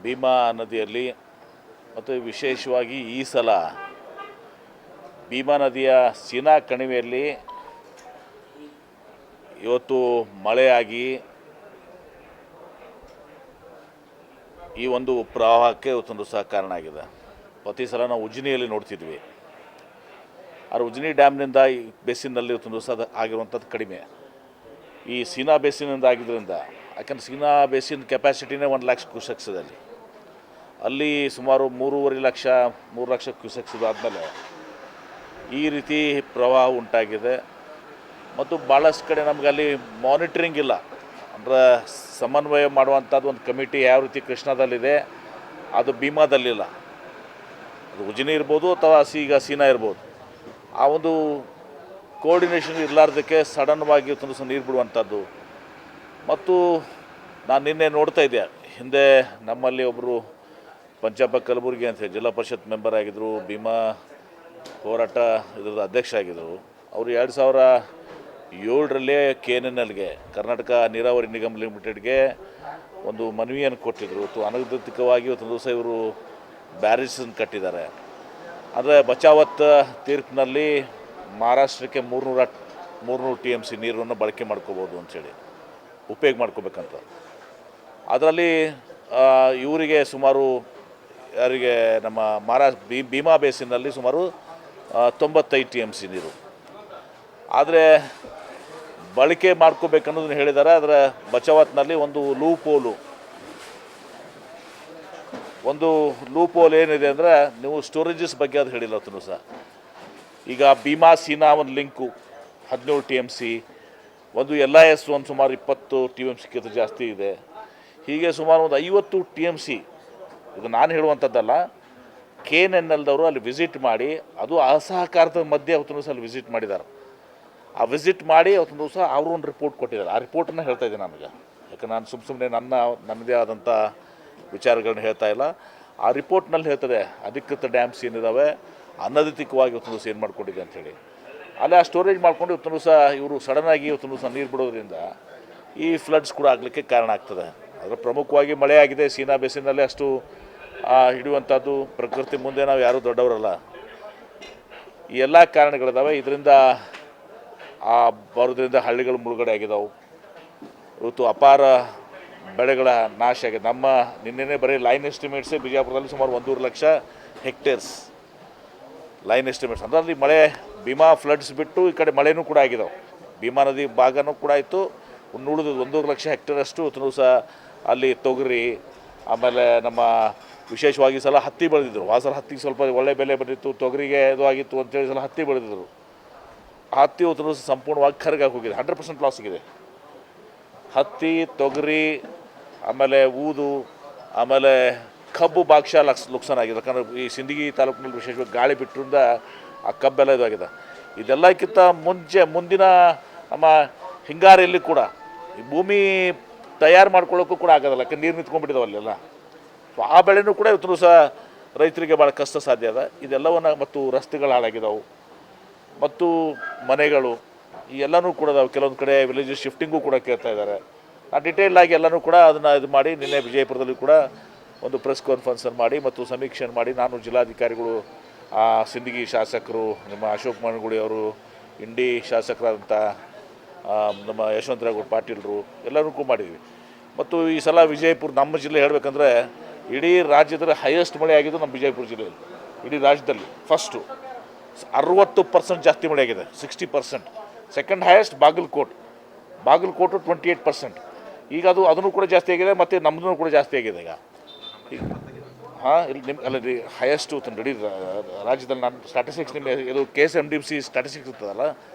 ಭೀಮಾ ನದಿಯಲ್ಲಿ ಮತ್ತು ವಿಶೇಷವಾಗಿ ಈ ಸಲ ಭೀಮಾ ನದಿಯ ಸೀನಾ ಕಣಿವೆಯಲ್ಲಿ ಇವತ್ತು ಮಳೆಯಾಗಿ ಈ ಒಂದು ಪ್ರವಾಹಕ್ಕೆ ಇವತ್ತೊಂದು ಸಹ ಕಾರಣ ಆಗಿದೆ. ಪ್ರತಿ ಸಲ ನಾವು ಉಜ್ಜಿನಿಯಲ್ಲಿ ನೋಡ್ತಿದ್ವಿ, ಆದರೆ ಉಜ್ಜಿನಿ ಡ್ಯಾಮ್ನಿಂದ ಈ ಬೇಸಿನಲ್ಲಿ ಇವತ್ತೊಂದು ಸಹ ಆಗಿರುವಂಥದ್ದು ಕಡಿಮೆ. ಈ ಸೀನಾ ಬೇಸಿನಿಂದ ಆಗಿದ್ದರಿಂದ, ಯಾಕಂದ್ರೆ ಸೀನಾ ಬೇಸಿನ್ ಕೆಪಾಸಿಟಿನೇ 1 ಲಕ್ಷ ಕ್ಯೂಸೆಕ್ಸ್ ಇದೆ. ಅಲ್ಲಿ ಸುಮಾರು 3 ಲಕ್ಷ ಕ್ಯೂಸೆಕ್ಸ್ ಆದಮೇಲೆ ಈ ರೀತಿ ಪ್ರವಾಹ ಉಂಟಾಗಿದೆ. ಮತ್ತು ಭಾಳಷ್ಟು ಕಡೆ ನಮ್ಗೆ ಅಲ್ಲಿ ಮಾನಿಟ್ರಿಂಗ್ ಇಲ್ಲ, ಅಂದರೆ ಸಮನ್ವಯ ಮಾಡುವಂಥದ್ದು ಒಂದು ಕಮಿಟಿ ಯಾವ ರೀತಿ ಕೃಷ್ಣದಲ್ಲಿದೆ ಅದು ಭೀಮಾದಲ್ಲಿಲ್ಲ. ಅದು ಉಜ್ಜಿನಿ ಇರ್ಬೋದು ಅಥವಾ ಈಗ ಸೀನಾ ಇರ್ಬೋದು. ಆ ಒಂದು ಕೋಆರ್ಡಿನೇಷನ್ ಇರಲಾರ್ದಕ್ಕೆ ಸಡನ್ವಾಗಿ ಒಂದು ಸಹ ನೀರು ಬಿಡುವಂಥದ್ದು. ಮತ್ತು ನಾನು ನಿನ್ನೆ ನೋಡ್ತಾ ಇದ್ದೆ, ಹಿಂದೆ ನಮ್ಮಲ್ಲಿ ಒಬ್ಬರು ಪಂಚಪ್ಪ ಕಲಬುರ್ಗಿ ಅಂತ ಜಿಲ್ಲಾ ಪರಿಷತ್ ಮೆಂಬರ್ ಆಗಿದ್ದರು, ಭೀಮಾ ಹೋರಾಟ ಇದರದ ಅಧ್ಯಕ್ಷ ಆಗಿದ್ದರು. ಅವರು 2007ರಲ್ಲಿ KNLಗೆ ಕರ್ನಾಟಕ ನೀರಾವರಿ ನಿಗಮ ಲಿಮಿಟೆಡ್ಗೆ ಒಂದು ಮನವಿಯನ್ನು ಕೊಟ್ಟಿದ್ದರು. ಅನಧಿಕೃತವಾಗಿ ಇವತ್ತು ದಿವಸ ಇವರು ಬ್ಯಾರೇಜನ್ನು ಕಟ್ಟಿದ್ದಾರೆ. ಅಂದರೆ ಬಚಾವತ್ ತೀರ್ಪಿನಲ್ಲಿ ಮಹಾರಾಷ್ಟ್ರಕ್ಕೆ 300 TMC ನೀರನ್ನು ಬಳಕೆ ಮಾಡ್ಕೋಬೋದು ಅಂಥೇಳಿ, ಉಪಯೋಗ ಮಾಡ್ಕೋಬೇಕಂತ. ಅದರಲ್ಲಿ ಇವರಿಗೆ ಸುಮಾರು ಯಾರಿಗೆ ನಮ್ಮ ಭೀಮಾ ಬೇಸಿನಲ್ಲಿ ಸುಮಾರು 95 TMC ನೀರು ಆದರೆ ಬಳಕೆ ಮಾಡ್ಕೋಬೇಕನ್ನೋದನ್ನು ಹೇಳಿದ್ದಾರೆ. ಆದರೆ ಬಚಾವತ್ನಲ್ಲಿ ಒಂದು ಲೂಪೋಲ್ ಏನಿದೆ ಅಂದರೆ, ನೀವು ಸ್ಟೋರೇಜಸ್ ಬಗ್ಗೆ ಅದು ಹೇಳಿಲ್ಲ ಅವತ್ತು ಸಹ. ಈಗ ಭೀಮಾ ಸೀನಾ ಒಂದು ಲಿಂಕು 17 TMC, ಒಂದು LIS ಒಂದು ಸುಮಾರು 20 TMCಗಿಂತ ಜಾಸ್ತಿ ಇದೆ. ಹೀಗೆ ಸುಮಾರು ಒಂದು 50 TMC. ಇದು ನಾನು ಹೇಳುವಂಥದ್ದಲ್ಲ, KNLದವರು ಅಲ್ಲಿ ವಿಸಿಟ್ ಮಾಡಿ, ಅದು ಅಸಹಕಾರದ ಮಧ್ಯೆ ಅವತ್ತು ಸಹ ಅಲ್ಲಿ ವಿಸಿಟ್ ಮಾಡಿದ್ದಾರೆ. ಆ ವಿಸಿಟ್ ಮಾಡಿ ಅವತ್ತೊಂದು ದಿವಸ ಅವರು ಒಂದು ರಿಪೋರ್ಟ್ ಕೊಟ್ಟಿದ್ದಾರೆ. ಆ ರಿಪೋರ್ಟನ್ನು ಹೇಳ್ತಾ ಇದ್ದೀನಿ ನನಗೆ, ಯಾಕಂದ್ರೆ ನಾನು ಸುಮ್ಮನೆ ನನ್ನದೇ ಆದಂಥ ವಿಚಾರಗಳನ್ನ ಹೇಳ್ತಾ ಇಲ್ಲ. ಆ ರಿಪೋರ್ಟ್ನಲ್ಲಿ ಹೇಳ್ತದೆ ಅಧಿಕೃತ ಡ್ಯಾಮ್ಸ್ ಏನಿದ್ದಾವೆ ಅನಧಿಕೃತವಾಗಿ ಇವತ್ತೊಂದು ದಿವಸ ಏನು ಮಾಡ್ಕೊಂಡಿದೆ ಅಂಥೇಳಿ. ಅಲ್ಲಿ ಆ ಸ್ಟೋರೇಜ್ ಮಾಡ್ಕೊಂಡು ಇವತ್ತೊಂದು ದಿವಸ ಇವರು ಸಡನ್ನಾಗಿ ಇವತ್ತೊಂದು ದಿವಸ ನೀರು ಬಿಡೋದ್ರಿಂದ ಈ ಫ್ಲಡ್ಸ್ ಕೂಡ ಆಗಲಿಕ್ಕೆ ಕಾರಣ ಆಗ್ತದೆ. ಅದರ ಪ್ರಮುಖವಾಗಿ ಮಳೆ ಆಗಿದೆ. ಸೀನಾ ಬೇಸಿನಲ್ಲಿ ಅಷ್ಟು ಹಿಡಿಯುವಂಥದ್ದು ಪ್ರಕೃತಿ ಮುಂದೆ ನಾವು ಯಾರೂ ದೊಡ್ಡವರಲ್ಲ. ಈ ಎಲ್ಲ ಕಾರಣಗಳಿದ್ದಾವೆ. ಇದರಿಂದ ಬರೋದ್ರಿಂದ ಹಳ್ಳಿಗಳು ಮುಳುಗಡೆ ಆಗಿದ್ದಾವೆ. ಇವತ್ತು ಅಪಾರ ಬೆಳೆಗಳ ನಾಶ ಆಗಿದೆ. ನಮ್ಮ ನಿನ್ನೆ ಬರೀ ಲೈನ್ ಎಸ್ಟಿಮೇಟ್ಸೇ ಬಿಜಾಪುರದಲ್ಲಿ ಸುಮಾರು 1.5 ಲಕ್ಷ ಹೆಕ್ಟೇರ್ಸ್ ಲೈನ್ ಎಸ್ಟಿಮೇಟ್ಸ್. ಅದರಲ್ಲಿ ಮಳೆ ಭೀಮಾ ಫ್ಲಡ್ಸ್ ಬಿಟ್ಟು ಈ ಕಡೆ ಮಳೆನೂ ಕೂಡ ಆಗಿದ್ದಾವೆ. ಭೀಮಾ ನದಿ ಭಾಗನೂ ಕೂಡ ಆಯಿತು. ಉಳಿದು 1.5 ಲಕ್ಷ ಹೆಕ್ಟೇರಷ್ಟು ಇವತ್ತು ಸಹ ಅಲ್ಲಿ ತೊಗರಿ, ಆಮೇಲೆ ನಮ್ಮ ವಿಶೇಷವಾಗಿ ಸಲ ಹತ್ತಿ ಬೆಳೆದಿದ್ರು. ಆ ಸಲ ಹತ್ತಿಗೆ ಸ್ವಲ್ಪ ಒಳ್ಳೆ ಬೆಲೆ ಬಂದಿತ್ತು, ತೊಗರಿಗೆ ಇದು ಆಗಿತ್ತು ಅಂತೇಳಿ ಸಲ ಹತ್ತಿ ಬೆಳೆದಿದ್ರು. ಹತ್ತಿ ಇವತ್ತು ಸಂಪೂರ್ಣವಾಗಿ ಕರಗಾಗಿ ಹೋಗಿದೆ, 100% ಲಾಸ್ ಆಗಿದೆ. ಹತ್ತಿ, ತೊಗರಿ, ಆಮೇಲೆ ಊದು, ಆಮೇಲೆ ಕಬ್ಬು ಭಾಗಶಃ ಲುಕ್ಸಾನ್ ಆಗಿದೆ. ಯಾಕಂದರೆ ಈ ಸಿಂದಗಿ ತಾಲೂಕಿನಲ್ಲಿ ವಿಶೇಷವಾಗಿ ಗಾಳಿ ಬಿಟ್ಟರಿಂದ ಆ ಕಬ್ಬೆಲ್ಲ ಇದಾಗಿದೆ. ಇದೆಲ್ಲಕ್ಕಿಂತ ಮುಂದಿನ ನಮ್ಮ ಹಿಂಗಾರಿಯಲ್ಲಿ ಕೂಡ ಈ ಭೂಮಿ ತಯಾರು ಮಾಡ್ಕೊಳ್ಳೋಕ್ಕೂ ಕೂಡ ಆಗೋದಿಲ್ಲ, ಯಾಕಂದ್ರೆ ನೀರು ನಿಂತ್ಕೊಂಡ್ಬಿಟ್ಟಿದ್ದಾವೆ ಅಲ್ಲೆಲ್ಲ. ಸೊ ಆ ಬೆಳೆನೂ ಕೂಡ ಇವತ್ತು ಸಹ ರೈತರಿಗೆ ಭಾಳ ಕಷ್ಟ ಸಾಧ್ಯ ಅದ. ಇದೆಲ್ಲವನ್ನು ಮತ್ತು ರಸ್ತೆಗಳು ಹಾಳಾಗಿದ್ದಾವೆ ಮತ್ತು ಮನೆಗಳು ಈ ಎಲ್ಲನೂ ಕೂಡ ಅದಾವೆ. ಕೆಲವೊಂದು ಕಡೆ ವಿಲೇಜಸ್ ಶಿಫ್ಟಿಂಗು ಕೂಡ ಕೇಳ್ತಾ ಇದ್ದಾರೆ. ನಾನು ಡಿಟೇಲ್ ಆಗಿ ಎಲ್ಲನೂ ಕೂಡ ಅದನ್ನು ಇದು ಮಾಡಿ ನಿನ್ನೆ ವಿಜಯಪುರದಲ್ಲಿ ಕೂಡ ಒಂದು ಪ್ರೆಸ್ ಕಾನ್ಫರೆನ್ಸನ್ನು ಮಾಡಿ ಮತ್ತು ಸಮೀಕ್ಷೆಯನ್ನು ಮಾಡಿ, ನಾನು ಜಿಲ್ಲಾಧಿಕಾರಿಗಳು, ಸಿಂದಗಿ ಶಾಸಕರು, ನಿಮ್ಮ ಅಶೋಕ್ ಮನಗುಳಿ ಅವರು, ಇಂಡಿ ಶಾಸಕರಾದಂಥ ನಮ್ಮ ಯಶವಂತರಾವ್ ಪಾಟೀಲರು ಎಲ್ಲರೂ ಕೂಡ ಮಾಡಿದ್ವಿ. ಮತ್ತು ಈ ಸಲ ವಿಜಯಪುರ ನಮ್ಮ ಜಿಲ್ಲೆ ಹೇಳಬೇಕಂದ್ರೆ ಇಡೀ ರಾಜ್ಯದಲ್ಲಿ ಹೈಯೆಸ್ಟ್ ಮಳೆ ಆಗಿದ್ದು ನಮ್ಮ ವಿಜಯಪುರ ಜಿಲ್ಲೆಯಲ್ಲಿ. ಇಡೀ ರಾಜ್ಯದಲ್ಲಿ ಫಸ್ಟು 60% ಜಾಸ್ತಿ ಮಳೆ ಆಗಿದೆ, 60%. Second highest Bagalkote 28%. ಈಗ ಅದನ್ನು ಕೂಡ ಜಾಸ್ತಿ ಆಗಿದೆ, ಮತ್ತು ನಮ್ಮದೂ ಕೂಡ ಜಾಸ್ತಿ ಆಗಿದೆ ಈಗ. ಇಲ್ಲಿ ಅಲ್ಲ ರೀ, ಹೈಯೆಸ್ಟು ಇಡೀ ರಾಜ್ಯದಲ್ಲಿ. ನಾನು ಸ್ಟ್ಯಾಟಿಸ್ಟಿಕ್ಸ್ ನಿಮ್ಮ ಇದು KSMDC ಸ್ಟ್ಯಾಟಿಸ್ಟಿಕ್ಸ್ ಇರ್ತದಲ್ಲ,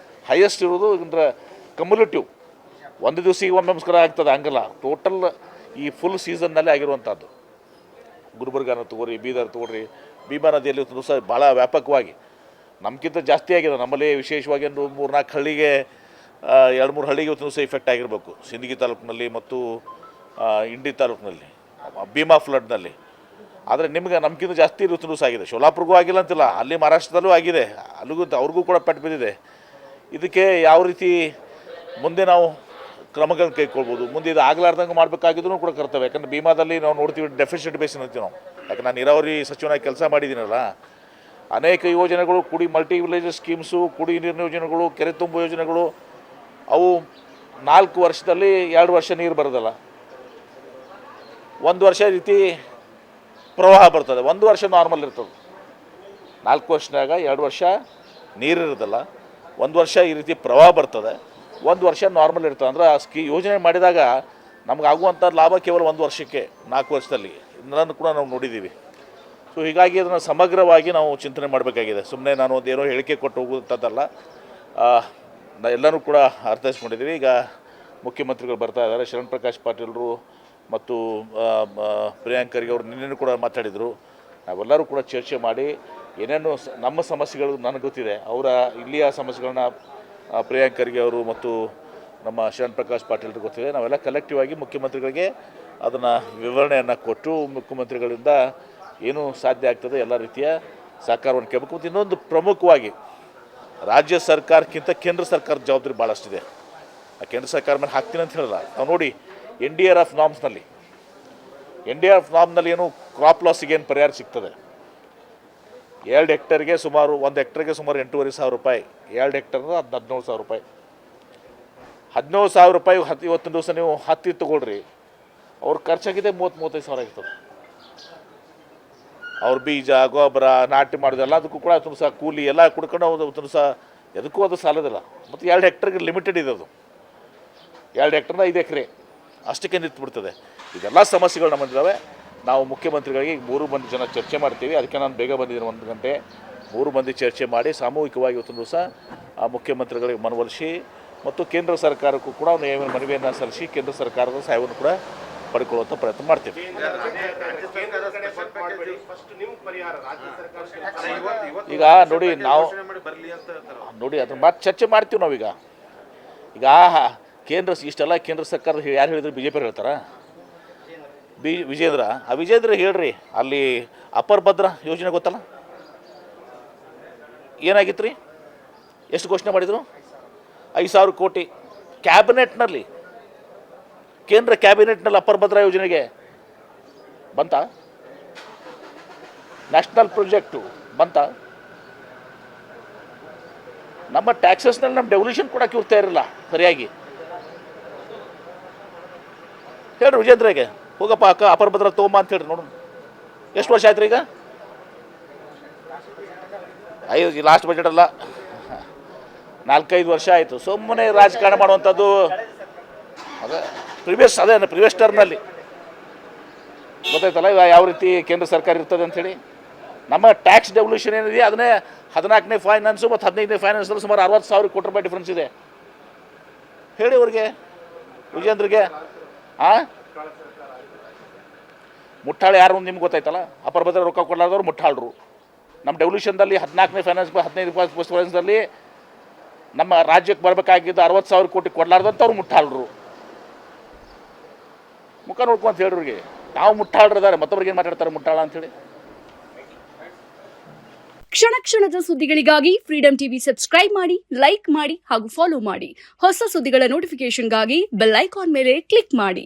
ಹೈಯೆಸ್ಟ್ ಇರೋದು ಅಂದರೆ ಕಮ್ಯುಲೇಟಿವ್. ಒಂದು ದಿವಸಿಗೆ ನಮಸ್ಕಾರ ಆಗ್ತದೆ ಹಂಗಲ್ಲ, ಟೋಟಲ್ ಈ ಫುಲ್ ಸೀಸನ್ನಲ್ಲಿ ಆಗಿರುವಂಥದ್ದು. ಗುಲ್ಬರ್ಗಾನ ತೊಗೊಳ್ರಿ, ಬೀದರ್ ತೊಗೊಳ್ರಿ, ಭೀಮಾ ನದಿಯಲ್ಲಿ ಒಂದು ದಿವಸ ಭಾಳ ವ್ಯಾಪಕವಾಗಿ ನಮಗಿಂತ ಜಾಸ್ತಿ ಆಗಿದೆ. ನಮ್ಮಲ್ಲಿ ವಿಶೇಷವಾಗಿ 3-4 ಹಳ್ಳಿಗೆ 2-3 ಹಳ್ಳಿಗೆ ಇವತ್ತು ದಿವಸ ಇಫೆಕ್ಟ್ ಆಗಿರಬೇಕು. ಸಿಂದಗಿ ತಾಲೂಕಿನಲ್ಲಿ ಮತ್ತು ಇಂಡಿ ತಾಲೂಕಿನಲ್ಲಿ ಭೀಮಾ ಫ್ಲಡ್ನಲ್ಲಿ. ಆದರೆ ನಮಗಿಂತ ಜಾಸ್ತಿ ಇವತ್ತು ದಿವಸ ಆಗಿದೆ. ಶೋಲಾಪುರಗೂ ಆಗಿಲ್ಲ ಅಂತಿಲ್ಲ, ಅಲ್ಲಿ ಮಹಾರಾಷ್ಟ್ರದಲ್ಲೂ ಆಗಿದೆ, ಅವ್ರಿಗೂ ಕೂಡ ಪೆಟ್ಟು ಬಿದ್ದಿದೆ. ಇದಕ್ಕೆ ಯಾವ ರೀತಿ ಮುಂದೆ ನಾವು ಕ್ರಮಗಳನ್ನು ಕೈಗೊಳ್ಬೋದು. ಮುಂದೆ ಇದು ಆಗಲಾರ್ದಂಗೆ ಮಾಡಬೇಕಾಗಿದ್ರು ಕೂಡ ಕರ್ತವ್ಯ. ಯಾಕಂದರೆ ಭೀಮಾದಲ್ಲಿ ನಾವು ನೋಡ್ತೀವಿ ಡೆಫಿಸಿಟ್ ಬೇಸಿಸ್ ಅಂತೀವಿ ನಾವು. ಯಾಕಂದ್ರೆ ನಾನು ನೀರಾವರಿ ಸಚಿವನಾಗಿ ಕೆಲಸ ಮಾಡಿದ್ದೀನಲ್ಲ, ಅನೇಕ ಯೋಜನೆಗಳು ಮಲ್ಟಿ ವಿಲೇಜಸ್ ಸ್ಕೀಮ್ಸು, ಕುಡಿ ನೀರಿನ ಯೋಜನೆಗಳು, ಕೆರೆ ತುಂಬು ಯೋಜನೆಗಳು, ಅವು 4 ವರ್ಷದಲ್ಲಿ 2 ವರ್ಷ ನೀರು ಬರೋದಲ್ಲ, 1 ವರ್ಷ ರೀತಿ ಪ್ರವಾಹ ಬರ್ತದೆ, 1 ವರ್ಷ ನಾರ್ಮಲ್ ಇರ್ತದೆ. 4 ವರ್ಷದಾಗ 2 ವರ್ಷ ನೀರು ಇರೋದಲ್ಲ, 1 ವರ್ಷ ಈ ರೀತಿ ಪ್ರವಾಹ ಬರ್ತದೆ, 1 ವರ್ಷ ನಾರ್ಮಲ್ ಇರ್ತದೆ. ಅಂದ್ರೆ ಆ ಯೋಜನೆ ಮಾಡಿದಾಗ ನಮಗಾಗುವಂಥ ಲಾಭ ಕೇವಲ 1 ವರ್ಷಕ್ಕೆ, 4 ವರ್ಷದಲ್ಲಿ ಇದನ್ನು ಕೂಡ ನಾವು ನೋಡಿದ್ದೀವಿ. ಸೊ ಹೀಗಾಗಿ ಅದನ್ನು ಸಮಗ್ರವಾಗಿ ನಾವು ಚಿಂತನೆ ಮಾಡಬೇಕಾಗಿದೆ. ಸುಮ್ಮನೆ ನಾನು ಒಂದೇನೋ ಹೇಳಿಕೆ ಕೊಟ್ಟು ಹೋಗುವಂಥದ್ದಲ್ಲ, ಎಲ್ಲನೂ ಕೂಡ ಅರ್ಥೈಸ್ಕೊಂಡಿದ್ದೀವಿ. ಈಗ ಮುಖ್ಯಮಂತ್ರಿಗಳು ಬರ್ತಾ ಇದ್ದಾರೆ, ಶರಣ್ ಪ್ರಕಾಶ್ ಪಾಟೀಲ್ರು ಮತ್ತು ಪ್ರಿಯಾಂಕ್ ಖರ್ಗೆ ಅವರು ನಿನ್ನೆನೂ ಕೂಡ ಮಾತಾಡಿದರು. ನಾವೆಲ್ಲರೂ ಕೂಡ ಚರ್ಚೆ ಮಾಡಿ ಏನೇನು ನಮ್ಮ ಸಮಸ್ಯೆಗಳು ನನಗೆ ಗೊತ್ತಿದೆ, ಅವರ ಇಲ್ಲಿಯ ಸಮಸ್ಯೆಗಳನ್ನ ಪ್ರಿಯಾಂಕ್ ಖರ್ಗೆ ಅವರು ಮತ್ತು ನಮ್ಮ ಶರಣ್ ಪ್ರಕಾಶ್ ಪಾಟೀಲ್ರು ಗೊತ್ತಿದೆ. ನಾವೆಲ್ಲ ಕಲೆಕ್ಟಿವ್ ಆಗಿ ಮುಖ್ಯಮಂತ್ರಿಗಳಿಗೆ ಅದನ್ನು ವಿವರಣೆಯನ್ನು ಕೊಟ್ಟು ಮುಖ್ಯಮಂತ್ರಿಗಳಿಂದ ಏನು ಸಾಧ್ಯ ಆಗ್ತದೆ ಎಲ್ಲ ರೀತಿಯ ಸಹಕಾರವನ್ನು ಕೇಳಬೇಕು. ಮತ್ತು ಇನ್ನೊಂದು ಪ್ರಮುಖವಾಗಿ ರಾಜ್ಯ ಸರ್ಕಾರಕ್ಕಿಂತ ಕೇಂದ್ರ ಸರ್ಕಾರದ ಜವಾಬ್ದಾರಿ ಭಾಳಷ್ಟಿದೆ. ಆ ಕೇಂದ್ರ ಸರ್ಕಾರ ಮೇಲೆ ಹಾಕ್ತೀನಿ ಅಂತ ಹೇಳಲ್ಲ. ನಾವು ನೋಡಿ NDRF ನಾಮ್ಸ್ನಲ್ಲಿ ಏನು ಕ್ರಾಪ್ ಲಾಸಿಗೆ ಏನು ಪರಿಹಾರ ಸಿಗ್ತದೆ, 2 ಹೆಕ್ಟರ್ಗೆ ಸುಮಾರು 1 ಹೆಕ್ಟರ್ಗೆ ಸುಮಾರು 8,500 ರೂಪಾಯಿ, 2 ಹೆಕ್ಟರ್ನ 17,000 ರೂಪಾಯಿ. 17,000 ರೂಪಾಯಿ ಇವತ್ತಿನ ದಿವಸ ನೀವು ಹತ್ತಿ ತಗೊಳ್ರಿ, ಅವ್ರ ಖರ್ಚಾಗಿದೆ 30-35 ಸಾವಿರ ಆಗಿರ್ತದೆ. ಅವ್ರ ಬೀಜ, ಗೊಬ್ಬರ, ನಾಟಿ ಮಾಡೋದೆಲ್ಲ ಅದಕ್ಕೂ ಕೂಡ ಅದನ್ನು ಸಹ ಕೂಲಿ ಎಲ್ಲ ಕುಡ್ಕೊಂಡು ಅದನ್ನು ಸಹ ಎದಕ್ಕೂ ಅದು ಸಾಲೋದಿಲ್ಲ. ಮತ್ತು 2 ಹೆಕ್ಟರ್ಗೆ ಲಿಮಿಟೆಡ್ ಇದೆ ಅದು, 2 ಹೆಕ್ಟರ್ನ 5 ಎಕರೆ ಅಷ್ಟಕ್ಕೆ ನಿಂತುಬಿಡ್ತದೆ. ಇದೆಲ್ಲ ಸಮಸ್ಯೆಗಳು ನಮ್ಮದಿದ್ದಾವೆ. ನಾವು ಮುಖ್ಯಮಂತ್ರಿಗಳಿಗೆ 3 ಮಂದಿ ಜನ ಚರ್ಚೆ ಮಾಡ್ತೀವಿ. ಅದಕ್ಕೆ ನಾನು ಬೇಗ ಬಂದಿದ್ದೀನಿ, 1 ಗಂಟೆ. 3 ಮಂದಿ ಚರ್ಚೆ ಮಾಡಿ ಸಾಮೂಹಿಕವಾಗಿ ಇವತ್ತೊಂದು ದಿವಸ ಆ ಮುಖ್ಯಮಂತ್ರಿಗಳಿಗೆ ಮನವೊಲಿಸಿ ಮತ್ತು ಕೇಂದ್ರ ಸರ್ಕಾರಕ್ಕೂ ಕೂಡ ಮನವಿಯನ್ನು ಸಲ್ಲಿಸಿ ಕೇಂದ್ರ ಸರ್ಕಾರದ ಸಹಾಯವನ್ನು ಕೂಡ ಪಡ್ಕೊಳ್ಳುವಂಥ ಪ್ರಯತ್ನ ಮಾಡ್ತೀವಿ. ಈಗ ನೋಡಿ ಅದ್ರ ಮಾತು ಚರ್ಚೆ ಮಾಡ್ತೀವಿ ನಾವೀಗ. ಈಗ ಇಷ್ಟೆಲ್ಲ ಕೇಂದ್ರ ಸರ್ಕಾರದ ಯಾರು ಹೇಳಿದ್ರು? BJP ಹೇಳ್ತಾರ? ವಿಜೇಂದ್ರ ಹೇಳ್ರಿ. ಅಲ್ಲಿ ಅಪರ್ ಭದ್ರಾ ಯೋಜನೆ ಗೊತ್ತಲ್ಲ, ಏನಾಗಿತ್ತು ರೀ? ಎಷ್ಟು ಘೋಷಣೆ ಮಾಡಿದರು? 5,000 ಕೋಟಿ ಕ್ಯಾಬಿನೆಟ್ನಲ್ಲಿ, ಕೇಂದ್ರ ಕ್ಯಾಬಿನೆಟ್ನಲ್ಲಿ ಅಪರ್ ಭದ್ರಾ ಯೋಜನೆಗೆ ಬಂತ? ನ್ಯಾಷನಲ್ ಪ್ರಾಜೆಕ್ಟು ಬಂತ? ನಮ್ಮ ಟ್ಯಾಕ್ಸಸ್ನಲ್ಲಿ ನಮ್ಮ ಡೆವಲ್ಯೂಷನ್ ಕೊಡೋಕೆ ಇರ್ತಾ ಇರಲಿಲ್ಲ ಸರಿಯಾಗಿ. ಹೇಳ್ರಿ ವಿಜೇಂದ್ರಗೆ, ಹೋಗಪ್ಪ ಅಪರ್ ಭದ್ರಾ ತೊಗೊಂಬ ಅಂತ ಹೇಳ್ರಿ ನೋಡೋಣ. ಎಷ್ಟು ವರ್ಷ ಆಯ್ತು ರೀ? ಈಗ 5 ಲಾಸ್ಟ್ ಬಜೆಟ್ ಅಲ್ಲ, 4-5 ವರ್ಷ ಆಯಿತು. ಸುಮ್ಮನೆ ರಾಜಕಾರಣ ಮಾಡುವಂಥದ್ದು. ಅದೇ ಪ್ರಿವಿಯಸ್ ಟರ್ಮ್ನಲ್ಲಿ ಗೊತ್ತಾಯ್ತಲ್ಲ ಯಾವ ರೀತಿ ಕೇಂದ್ರ ಸರ್ಕಾರ ಇರ್ತದೆ ಅಂಥೇಳಿ. ನಮ್ಮ ಟ್ಯಾಕ್ಸ್ ಡೆವಲ್ಯೂಷನ್ ಏನಿದೆ ಅದನ್ನೇ 14ನೇ ಫೈನಾನ್ಸು ಮತ್ತು 15ನೇ ಫೈನಾನ್ಸಲ್ಲಿ ಸುಮಾರು 60,000 ಕೋಟಿ ರೂಪಾಯಿ ಡಿಫ್ರೆನ್ಸ್ ಇದೆ. ಹೇಳಿ ಅವ್ರಿಗೆ, ವಿಜೇಂದ್ರಿಗೆ. ಮುಟ್ಟಾಳು ಯಾರು ನಿಮ್ಗೆ ಗೊತ್ತಾಯ್ತಲ್ಲ? ಅಪರ್ ಭದ್ರಾ ರೊಕ್ಕ ಕೊಡಲಾರ್ದವ್ರು ಮುಟ್ಟಾಳ್ರು. ನಮ್ಮ ಡೆವಲ್ಯೂಷನ್ದಲ್ಲಿ 14ನೇ ಫೈನಾನ್ಸ್ 15ನೇ ಫೈನಾನ್ಸ್ದಲ್ಲಿ ನಮ್ಮ ರಾಜ್ಯಕ್ಕೆ ಬರಬೇಕಾಗಿದ್ದು 60,000 ಕೋಟಿ ಕೊಡಲಾರ್ದಂಥವ್ರು ಮುಟ್ಟಾಳ್ರು. ಮುಖ ನೋಡ್ಕೊಂತ ಹೇಳ್ರಿಗೆ, ನಾವು ಮುಟ್ಟಾಳ್ರಿದ್ದಾರೆ, ಮತ್ತೊಬ್ರಿಗೆ ಏನು ಮಾತಾಡ್ತಾರೆ ಮುಟ್ಟಾಳ ಅಂಥೇಳಿ. ಕ್ಷಣ ಕ್ಷಣದ ಸುದ್ದಿಗಳಿಗಾಗಿ ಫ್ರೀಡಂ ಟಿವಿ ಸಬ್ಸ್ಕ್ರೈಬ್ ಮಾಡಿ, ಲೈಕ್ ಮಾಡಿ ಹಾಗೂ ಫಾಲೋ ಮಾಡಿ. ಹೊಸ ಸುದ್ದಿಗಳ ನೋಟಿಫಿಕೇಶನ್ಗಾಗಿ ಬೆಲ್ ಐಕಾನ್ ಮೇಲೆ ಕ್ಲಿಕ್ ಮಾಡಿ.